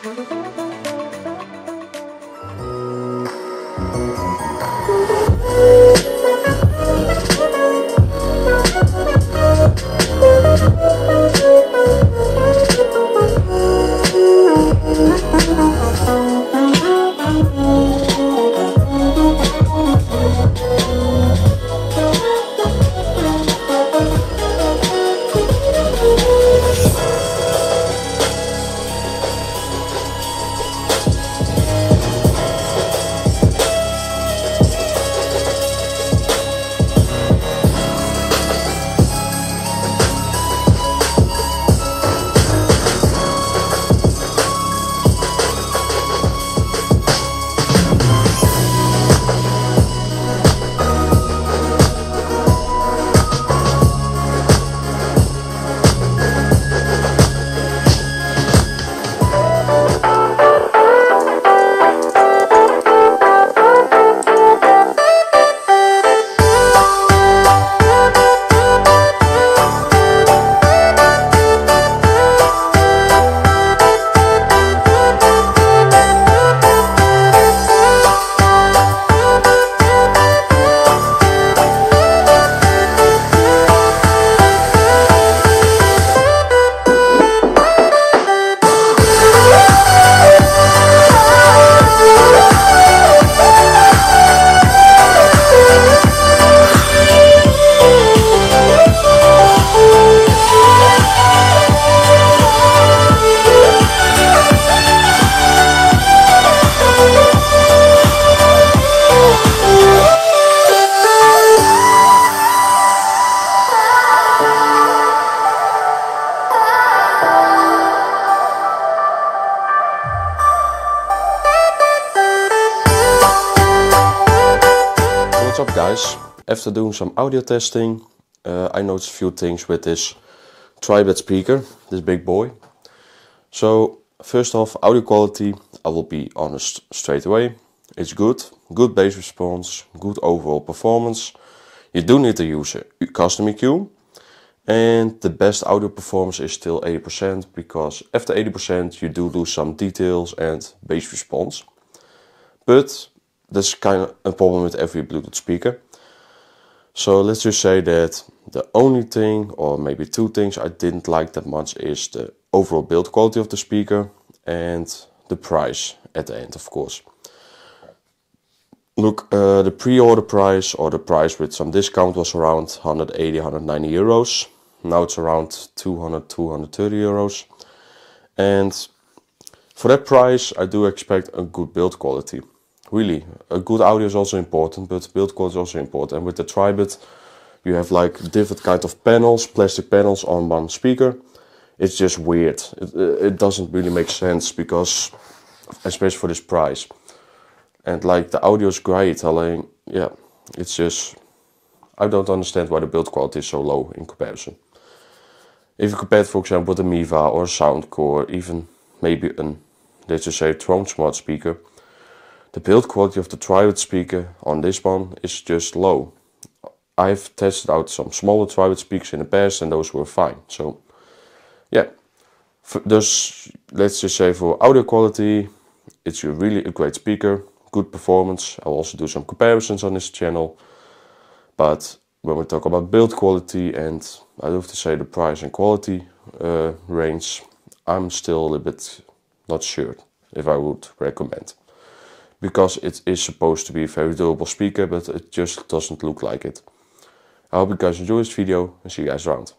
What's up guys, after doing some audio testing I noticed a few things with this tri-bed speaker, this big boy. So first off, audio quality, I will be honest straight away. It's good bass response, good overall performance. You do need to use a custom EQ, and the best audio performance is still 80%, because after 80% you do lose some details and bass response. But that's kind of a problem with every Bluetooth speaker. So let's just say that the only thing, or maybe two things I didn't like that much, is the overall build quality of the speaker and the price at the end, of course. Look, the pre-order price, or the price with some discount, was around 180, 190 euros. Now it's around 200, 230 euros. And for that price I do expect a good build quality. Really, a good audio is also important, but build quality is also important. And with the tri-bed you have like different kind of panels, plastic panels on one speaker. It's just weird. It doesn't really make sense, because especially for this price. And like the audio is great, yeah, it's just, I don't understand why the build quality is so low in comparison. If you compare it, for example, with a Miva or a Soundcore, even maybe let's just say, Tone Smart speaker, the build quality of the tri-bed speaker on this one is just low. I've tested out some smaller tri-bed speakers in the past and those were fine. So yeah, let's just say for audio quality, it's really a great speaker, good performance. I'll also do some comparisons on this channel. But when we talk about build quality and I have to say the price and quality range, I'm still a little bit not sure if I would recommend. Because it is supposed to be a very durable speaker, but it just doesn't look like it. I hope you guys enjoy this video and see you guys around.